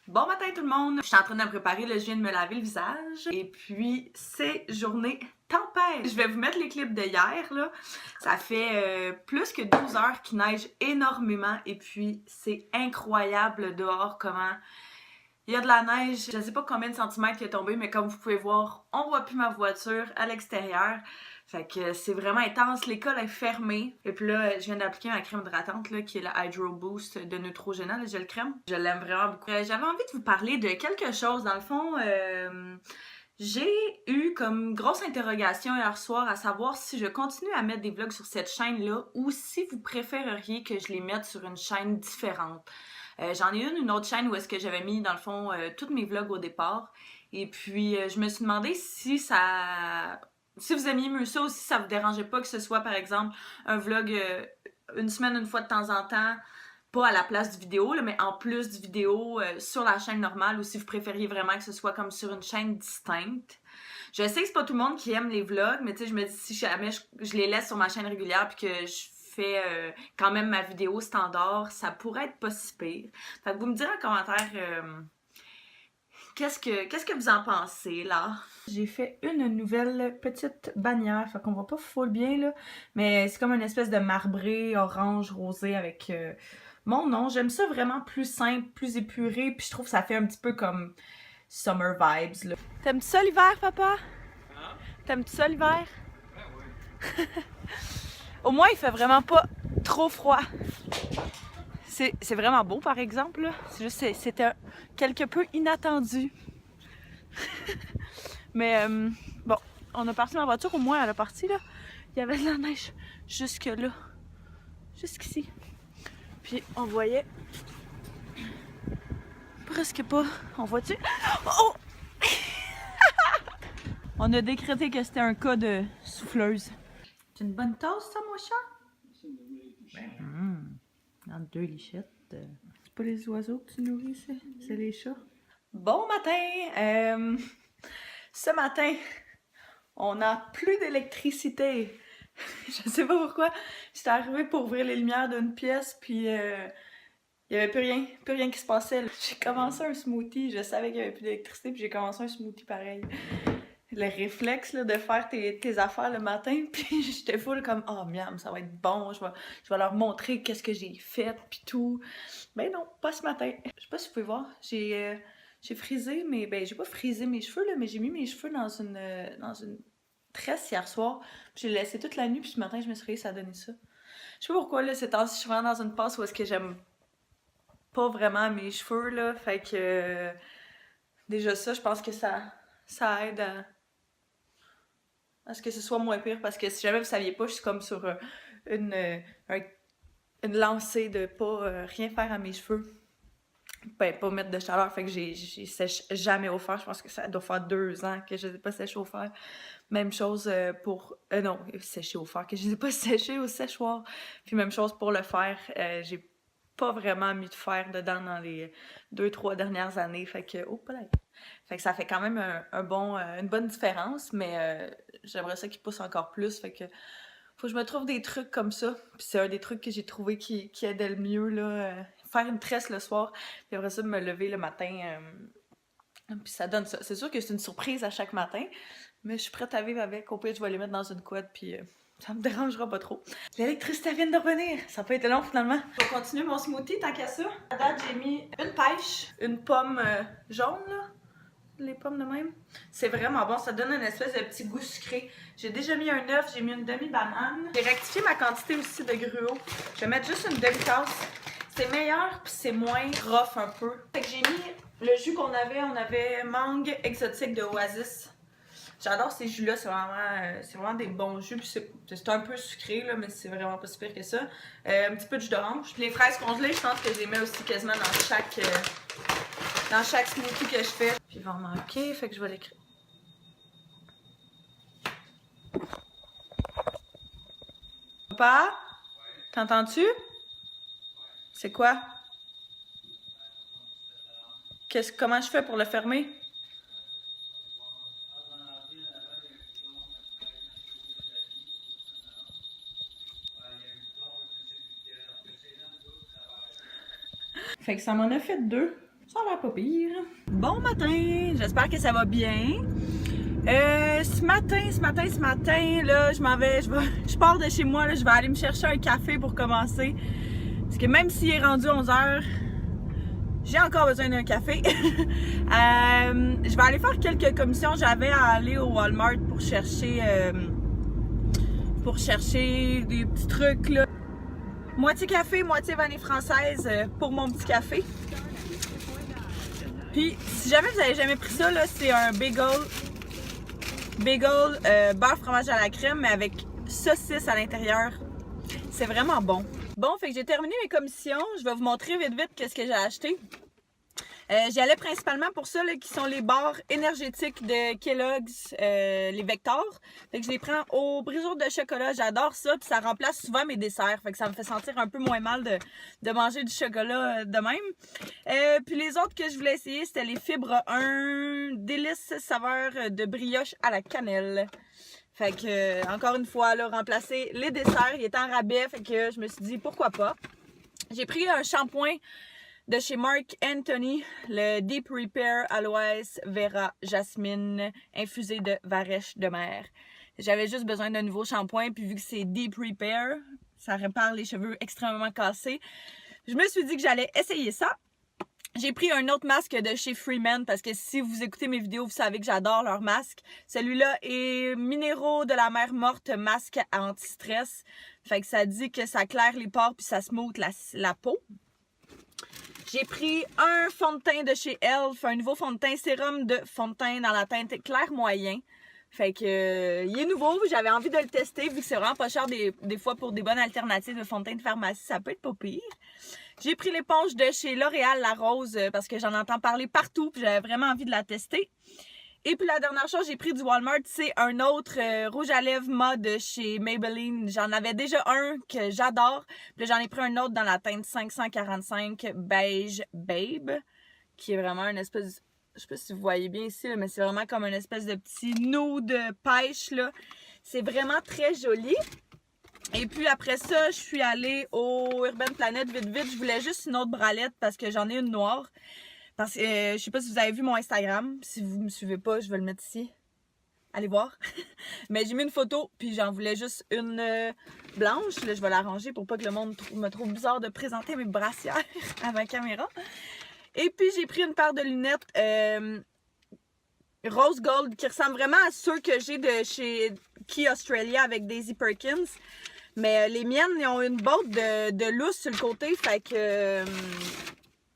Bon matin tout le monde! Je suis en train de me préparer, là, je viens de me laver le visage. Et puis, c'est journée tempête! Je vais vous mettre les clips de hier, là. Ça fait plus que 12 heures qu'il neige énormément. Et puis, c'est incroyable dehors comment il y a de la neige. Je ne sais pas combien de centimètres il est tombé, mais comme vous pouvez voir, on voit plus ma voiture à l'extérieur. Fait que c'est vraiment intense. L'école est fermée. Et puis là, je viens d'appliquer ma crème hydratante, là, qui est la Hydro Boost de Neutrogena, le gel crème. Je l'aime vraiment beaucoup. J'avais envie de vous parler de quelque chose. Dans le fond, j'ai eu comme grosse interrogation hier soir à savoir si je continue à mettre des vlogs sur cette chaîne-là ou si vous préféreriez que je les mette sur une chaîne différente. J'en ai une autre chaîne où est-ce que j'avais mis, dans le fond, tous mes vlogs au départ. Et puis, je me suis demandé si vous aimiez mieux ça ou si ça vous dérangeait pas que ce soit, par exemple, un vlog une semaine, une fois de temps en temps, pas à la place du vidéo, là, mais en plus du vidéo sur la chaîne normale, ou si vous préfériez vraiment que ce soit comme sur une chaîne distincte. Je sais que c'est pas tout le monde qui aime les vlogs, mais tu sais, je me dis si jamais je les laisse sur ma chaîne régulière puis que je fais quand même ma vidéo standard, ça pourrait être pas si pire. Fait que vous me direz en commentaire qu'est-ce que vous en pensez, là? J'ai fait une nouvelle petite bannière, fait qu'on voit pas full bien, là, mais c'est comme une espèce de marbré orange rosé avec mon nom. J'aime ça vraiment plus simple, plus épuré, puis je trouve que ça fait un petit peu comme summer vibes, là. T'aimes-tu ça l'hiver, papa? Hein? T'aimes-tu ça l'hiver? Ouais, ouais. Au moins, il fait vraiment pas trop froid. C'est vraiment beau, par exemple, là. C'est juste, c'était quelque peu inattendu. Mais bon, on a parti ma voiture, au moins elle a parti, là. Il y avait de la neige jusque là, jusqu'ici. Puis on voyait presque pas. On voit-tu? Oh! On a décrété que c'était un cas de souffleuse. C'est une bonne tasse, ça, mon chat? Dans deux lichettes. C'est pas les oiseaux que tu nourris, c'est les chats. Bon matin! Ce matin, on n'a plus d'électricité. Je sais pas pourquoi. J'étais arrivée pour ouvrir les lumières d'une pièce, puis il y avait plus rien qui se passait. J'ai commencé un smoothie, je savais qu'il y avait plus d'électricité, puis j'ai commencé un smoothie pareil. Le réflexe là, de faire tes affaires le matin, puis j'étais full comme « Oh miam, ça va être bon, je vais leur montrer qu'est-ce que j'ai fait, puis tout. » Ben non, pas ce matin. Je sais pas si vous pouvez voir, j'ai frisé, mais ben j'ai pas frisé mes cheveux, là, mais j'ai mis mes cheveux dans une tresse hier soir. J'ai laissé toute la nuit, puis ce matin, je me suis réveillée, ça a donné ça. Je sais pas pourquoi, là, ces temps-ci, je suis vraiment dans une passe où est-ce que j'aime pas vraiment mes cheveux, là. Fait que déjà ça, je pense que ça aide à ce que ce soit moins pire. Parce que si jamais vous saviez pas, je suis comme sur une, une lancée de pas rien faire à mes cheveux. Ben, pas mettre de chaleur, fait que j'ai sèche jamais au fer. Je pense que ça doit faire 2 ans que je les ai pas séchés au fer. Même chose pour... non, sécher au fer, que je les ai pas séchés au séchoir. Puis même chose pour le fer. J'ai pas vraiment mis de fer dedans dans les 2-3 dernières années. Fait que, oh, pas là. Fait que ça fait quand même une bonne différence, mais j'aimerais ça qu'il pousse encore plus. Fait que faut que je me trouve des trucs comme ça. Puis c'est un des trucs que j'ai trouvé qui aidait le mieux, là. Faire une tresse le soir, puis après ça, me lever le matin. Puis ça donne ça. C'est sûr que c'est une surprise à chaque matin, mais je suis prête à vivre avec. Au pire, je vais les mettre dans une couette, puis ça me dérangera pas trop. L'électricité vient de revenir. Ça peut être long, finalement. Je vais continuer mon smoothie, tant qu'à ça. À date, j'ai mis une pêche, une pomme jaune, là. Les pommes de même. C'est vraiment bon, ça donne une espèce de petit goût sucré. J'ai déjà mis un œuf, j'ai mis une demi-banane. J'ai rectifié ma quantité aussi de gruau. Je vais mettre juste une demi-tasse. C'est meilleur puis c'est moins rough un peu. Fait que j'ai mis le jus qu'on avait, on avait mangue exotique de Oasis. J'adore ces jus-là, c'est vraiment des bons jus. Puis c'est un peu sucré, là, mais c'est vraiment pas si pire que ça. Un petit peu de jus d'orange. Les fraises congelées, je pense que je les mets aussi quasiment dans chaque smoothie que je fais. Puis ils vont manquer, fait que je vais l'écrire. Papa? T'entends-tu? C'est quoi? Comment je fais pour le fermer? Fait que ça m'en a fait 2. Ça va pas pire. Bon matin, j'espère que ça va bien. Ce matin, là, je pars de chez moi, là, je vais aller me chercher un café pour commencer. Parce que même s'il est rendu 11h, j'ai encore besoin d'un café. Je vais aller faire quelques commissions. J'avais à aller au Walmart pour chercher des petits trucs, là. Moitié café, moitié vanille française pour mon petit café. Puis, si jamais vous avez jamais pris ça, là, c'est un bagel beurre fromage à la crème, mais avec saucisse à l'intérieur. C'est vraiment bon. Bon, fait que j'ai terminé mes commissions. Je vais vous montrer vite qu'est-ce que j'ai acheté. J'y allais principalement pour ça, là, qui sont les barres énergétiques de Kellogg's, les Vector. Fait que je les prends au brisure de chocolat. J'adore ça, puis ça remplace souvent mes desserts. Fait que ça me fait sentir un peu moins mal de manger du chocolat de même. Puis les autres que je voulais essayer, c'était les Fibres 1 délice saveur de brioche à la cannelle. Fait que, encore une fois, là, remplacer les desserts. Il était en rabais, fait que je me suis dit pourquoi pas. J'ai pris un shampoing de chez Marc Anthony, le Deep Repair Aloès Vera Jasmine infusé de varech de mer. J'avais juste besoin d'un nouveau shampoing, puis vu que c'est Deep Repair, ça répare les cheveux extrêmement cassés. Je me suis dit que j'allais essayer ça. J'ai pris un autre masque de chez Freeman parce que si vous écoutez mes vidéos, vous savez que j'adore leur masque. Celui-là est Minéraux de la mer morte masque anti-stress. Fait que ça dit que ça claire les pores puis ça smooth la peau. J'ai pris un fond de teint de chez Elf, un nouveau fond de teint, sérum de fond de teint dans la teinte clair moyen. Fait que il est nouveau, j'avais envie de le tester vu que c'est vraiment pas cher des fois pour des bonnes alternatives de fond de teint de pharmacie, ça peut être pas pire. J'ai pris l'éponge de chez L'Oréal La Rose parce que j'en entends parler partout puis j'avais vraiment envie de la tester. Et puis la dernière chose, j'ai pris du Walmart, c'est un autre rouge à lèvres mode chez Maybelline. J'en avais déjà un que j'adore. Puis j'en ai pris un autre dans la teinte 545 Beige Babe, qui est vraiment une espèce, je sais pas si vous voyez bien ici, là, mais c'est vraiment comme une espèce de petit nude pêche, là. C'est vraiment très joli. Et puis après ça, je suis allée au Urban Planet vite. Je voulais juste une autre bralette parce que j'en ai une noire. Parce que je sais pas si vous avez vu mon Instagram. Si vous me suivez pas, je vais le mettre ici. Allez voir. Mais j'ai mis une photo, puis j'en voulais juste une blanche. Là, je vais l'arranger pour pas que le monde me trouve bizarre de présenter mes brassières à ma caméra. Et puis j'ai pris une paire de lunettes rose gold qui ressemblent vraiment à ceux que j'ai de chez Key Australia avec Daisy Perkins. Mais les miennes, ils ont une botte de lousse sur le côté, fait que...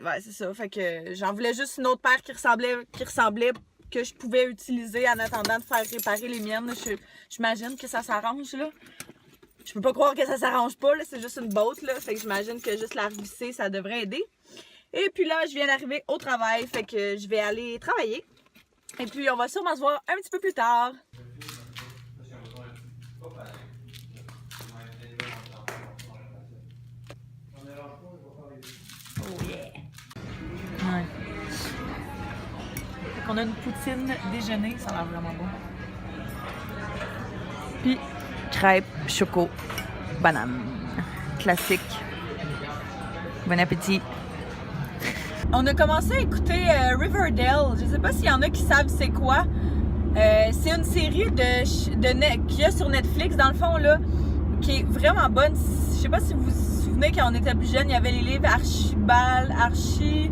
ouais, c'est ça. Fait que j'en voulais juste une autre paire qui ressemblait que je pouvais utiliser en attendant de faire réparer les miennes. J'imagine que ça s'arrange, là. Je peux pas croire que ça s'arrange pas, là. C'est juste une botte, là. Fait que j'imagine que juste la revisser, ça devrait aider. Et puis là, je viens d'arriver au travail. Fait que je vais aller travailler. Et puis, on va sûrement se voir un petit peu plus tard. Oh yeah! Ouais. Fait qu'on a une poutine déjeuner, ça a l'air vraiment bon. Puis, crêpes, choco, banane. Classique. Bon appétit! On a commencé à écouter Riverdale. Je sais pas s'il y en a qui savent c'est quoi. C'est une série qu'il y a sur Netflix, dans le fond, là, qui est vraiment bonne. Je sais pas si vous vous souvenez, quand on était plus jeune, il y avait les livres Archie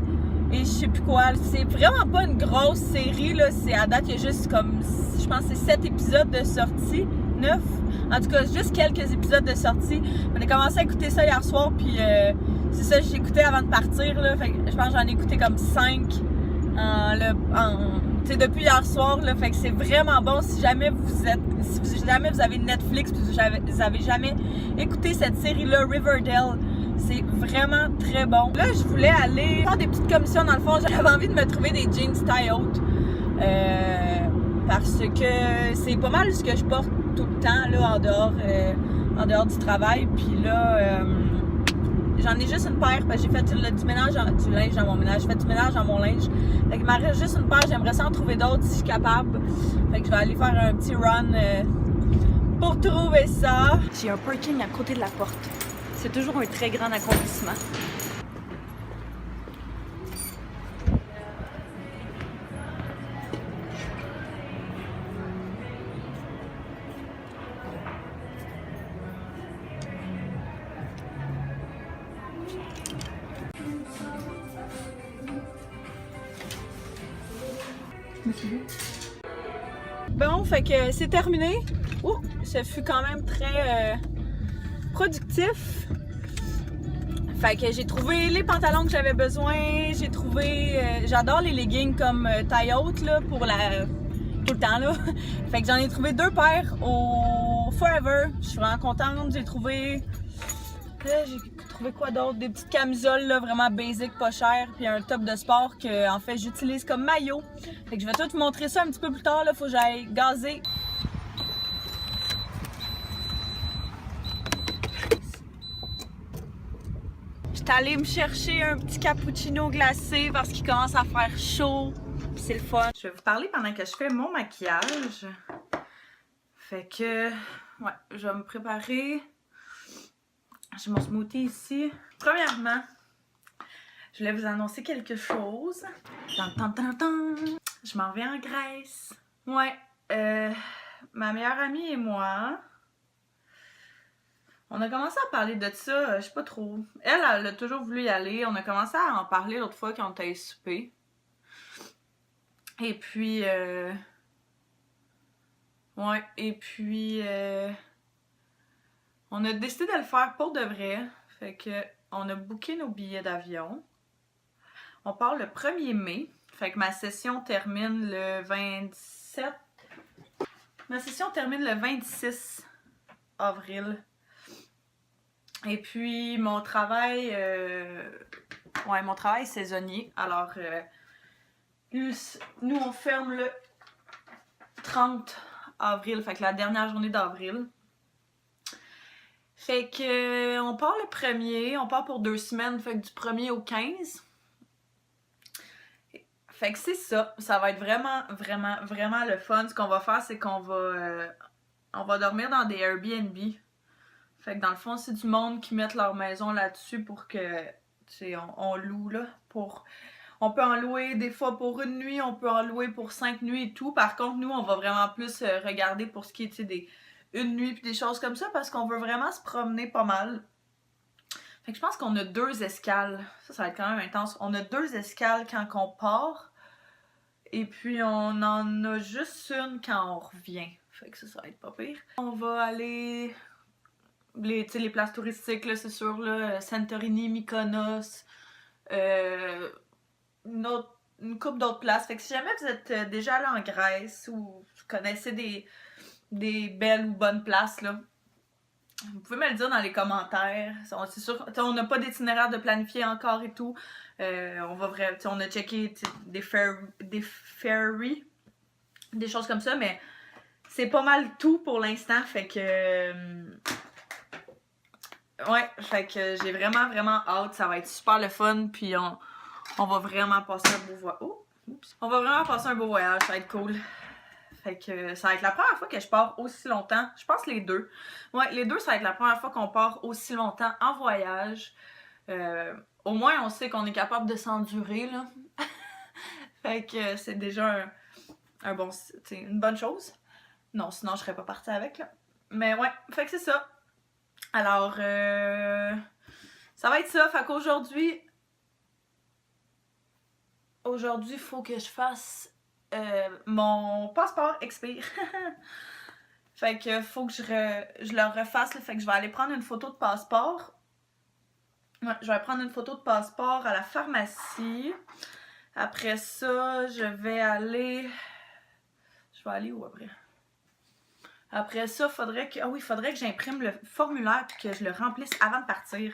et je sais plus quoi. C'est vraiment pas une grosse série, là. C'est à date, il y a juste comme, je pense que c'est 7 épisodes de sortie, 9. En tout cas, juste quelques épisodes de sortie. On a commencé à écouter ça hier soir, puis c'est ça, j'ai écouté avant de partir, là. Fait que je pense que j'en ai écouté comme 5 depuis hier soir, là. Fait que c'est vraiment bon si jamais vous avez Netflix et vous avez jamais écouté cette série-là, Riverdale. C'est vraiment très bon. Là, je voulais aller faire des petites commissions dans le fond. J'avais envie de me trouver des jeans taille haute. Parce que c'est pas mal ce que je porte tout le temps là, en dehors du travail. Puis là, j'en ai juste une paire parce que j'ai fait du ménage du linge dans mon ménage. J'ai fait du ménage dans mon linge. Fait qu'il m'en reste juste une paire. J'aimerais ça en trouver d'autres si je suis capable. Fait que je vais aller faire un petit run pour trouver ça. J'ai un parking à côté de la porte. C'est toujours un très grand accomplissement. Bon, fait que c'est terminé. Oh, ça fut quand même très productif. Fait que j'ai trouvé les pantalons que j'avais besoin. J'ai trouvé... j'adore les leggings comme taille haute là, pour tout le temps là. Fait que j'en ai trouvé 2 paires au Forever. Je suis vraiment contente. J'ai trouvé quoi d'autre? Des petites camisoles là, vraiment basic, pas chères, puis un top de sport que en fait j'utilise comme maillot. Fait que je vais tout vous montrer ça un petit peu plus tard, là, faut que j'aille gazer. J'étais allée me chercher un petit cappuccino glacé parce qu'il commence à faire chaud, puis c'est le fun. Je vais vous parler pendant que je fais mon maquillage. Fait que, ouais, je vais me préparer. J'ai mon smoothie ici. Premièrement, je voulais vous annoncer quelque chose. Je m'en vais en Grèce. Ouais, ma meilleure amie et moi, on a commencé à parler de ça, je sais pas trop. Elle a toujours voulu y aller. On a commencé à en parler l'autre fois quand on était souper. Et puis, ouais, et puis... on a décidé de le faire pour de vrai. Fait que on a booké nos billets d'avion. On part le 1er mai. Fait que ma session termine le 27. Ma session termine le 26 avril. Et puis mon travail... ouais, mon travail est saisonnier. Alors, nous on ferme le 30 avril. Fait que la dernière journée d'avril. Fait que on part le 1er, on part pour 2 semaines, fait que du 1er au 15. Fait que c'est ça, ça va être vraiment le fun. Ce qu'on va faire, c'est qu'on va dormir dans des Airbnb. Fait que dans le fond, c'est du monde qui mettent leur maison là-dessus pour que, tu sais, on loue là. On peut en louer des fois pour 1 nuit, on peut en louer pour 5 nuits et tout. Par contre, nous, on va vraiment plus regarder pour ce qui est, tu sais, des... 1 nuit puis des choses comme ça parce qu'on veut vraiment se promener pas mal. Fait que je pense qu'on a 2 escales. Ça va être quand même intense. On a 2 escales quand on part. Et puis on en a juste une quand on revient. Fait que ça va être pas pire. On va aller... les places touristiques, là, c'est sûr, là. Santorini, Mykonos. Une couple d'autres places. Fait que si jamais vous êtes déjà allé en Grèce ou vous connaissez des belles ou bonnes places, là, vous pouvez me le dire dans les commentaires. C'est sûr, on n'a pas d'itinéraire de planifier encore et tout. On a checké des ferries, des choses comme ça, mais c'est pas mal tout pour l'instant. Fait que... ouais, fait que j'ai vraiment hâte. Ça va être super le fun. Puis on va vraiment passer un beau voyage. Oh, on va vraiment passer un beau voyage. Ça va être cool. Fait que ça va être la première fois que je pars aussi longtemps. Je pense les 2. Ouais, les 2, ça va être la première fois qu'on part aussi longtemps en voyage. Au moins, on sait qu'on est capable de s'endurer, là. Fait que c'est déjà une bonne chose. Non, sinon, je serais pas partie avec, là. Mais ouais, fait que c'est ça. Alors, ça va être ça. Fait qu'aujourd'hui... Aujourd'hui, il faut que je fasse... mon passeport expire. Fait que faut que je le refasse. Là. Fait que je vais aller prendre une photo de passeport. Ouais, je vais prendre une photo de passeport à la pharmacie. Après ça, je vais aller... Je vais aller où après? Après ça, faudrait que... Ah oui, faudrait que j'imprime le formulaire et que je le remplisse avant de partir.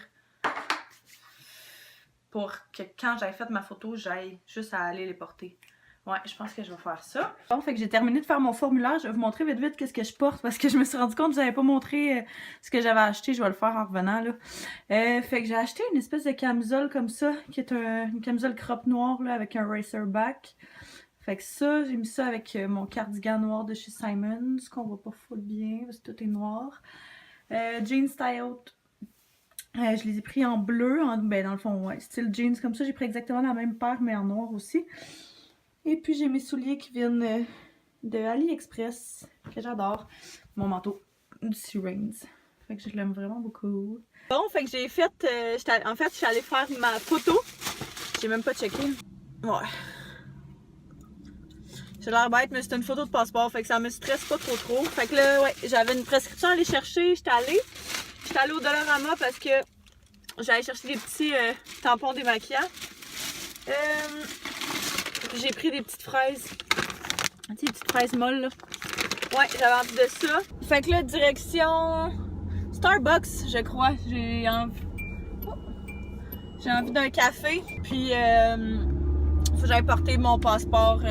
Pour que quand j'aille fait ma photo, j'aille juste à aller les porter. Ouais, je pense que je vais faire ça. Bon, fait que j'ai terminé de faire mon formulaire. Je vais vous montrer vite qu'est-ce que je porte parce que je me suis rendu compte que je n'avais pas montré ce que j'avais acheté. Je vais le faire en revenant, là. Fait que j'ai acheté une espèce de camisole comme ça, qui est une camisole crop noire, là, avec un racerback. Fait que ça, j'ai mis ça avec mon cardigan noir de chez Simons, qu'on voit pas full bien, parce que tout est noir. Jeans style out. Je les ai pris en bleu, ben dans le fond, ouais, style jeans comme ça. J'ai pris exactement la même paire, mais en noir aussi. Et puis j'ai mes souliers qui viennent de AliExpress, que j'adore. Mon manteau du Sea Rains. Fait que je l'aime vraiment beaucoup. Bon, fait que j'ai fait... en fait, je suis allée faire ma photo. J'ai même pas checké. Ouais. J'ai l'air bête, mais c'est une photo de passeport, fait que ça me stresse pas trop. Fait que là, ouais, j'avais une prescription à aller chercher, j'étais allée au Dollarama parce que j'allais chercher des petits tampons démaquillants. J'ai pris des petites fraises. Tu sais, des petites fraises molles, là. Ouais, j'avais envie de ça. Fait que là, direction Starbucks, je crois. J'ai envie d'un café. Puis, faut que j'aille porter mon passeport.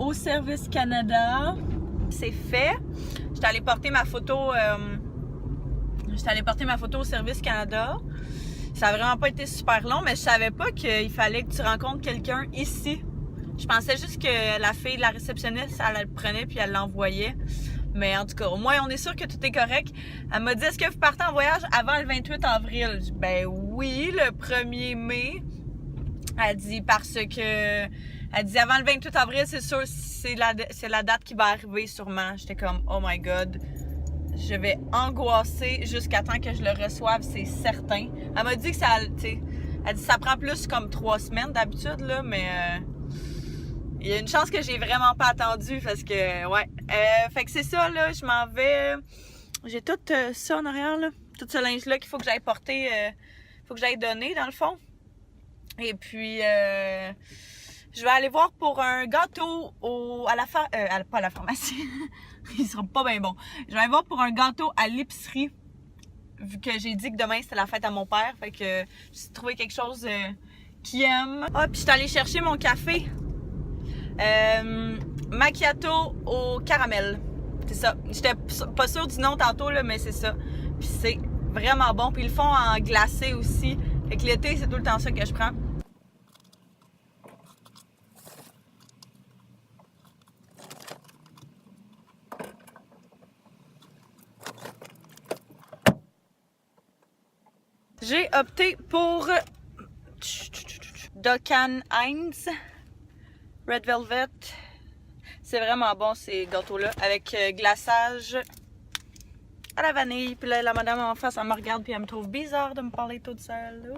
Au Service Canada. C'est fait. J'étais allée porter ma photo. Au Service Canada. Ça a vraiment pas été super long, mais je savais pas qu'il fallait que tu rencontres quelqu'un ici. Je pensais juste que la fille de la réceptionniste, elle le prenait puis elle l'envoyait. Mais en tout cas, au moins, on est sûr que tout est correct. Elle m'a dit, est-ce que vous partez en voyage avant le 28 avril? Je dis, ben oui, le 1er mai. Elle dit, parce que... Elle dit, avant le 28 avril, c'est sûr, c'est la date qui va arriver sûrement. J'étais comme, oh my God. Je vais angoisser jusqu'à temps que je le reçoive, c'est certain. Elle m'a dit que ça, tu sais, elle dit ça prend plus comme 3 semaines d'habitude, là, mais il y a une chance que j'ai vraiment pas attendu parce que, ouais. Fait que c'est ça, là, je m'en vais. J'ai tout ça en arrière, là. Tout ce linge-là qu'il faut que j'aille porter, faut que j'aille donner, dans le fond. Et puis, je vais aller voir pour un gâteau pas à la pharmacie. Il sera pas bien bon. Je vais aller voir pour un gâteau à l'épicerie. Vu que j'ai dit que demain c'était la fête à mon père. Fait que j'ai trouvé quelque chose qu'il aime. Ah, puis je suis allée chercher mon café. Macchiato au caramel. C'est ça. J'étais pas sûre du nom tantôt, là, mais c'est ça. Puis c'est vraiment bon. Puis ils le font en glacé aussi. Fait que l'été, c'est tout le temps ça que je prends. J'ai opté pour Duncan Hines Red Velvet. C'est vraiment bon ces gâteaux-là avec glaçage à la vanille. Puis là, la madame en face, elle me regarde puis elle me trouve bizarre de me parler toute seule.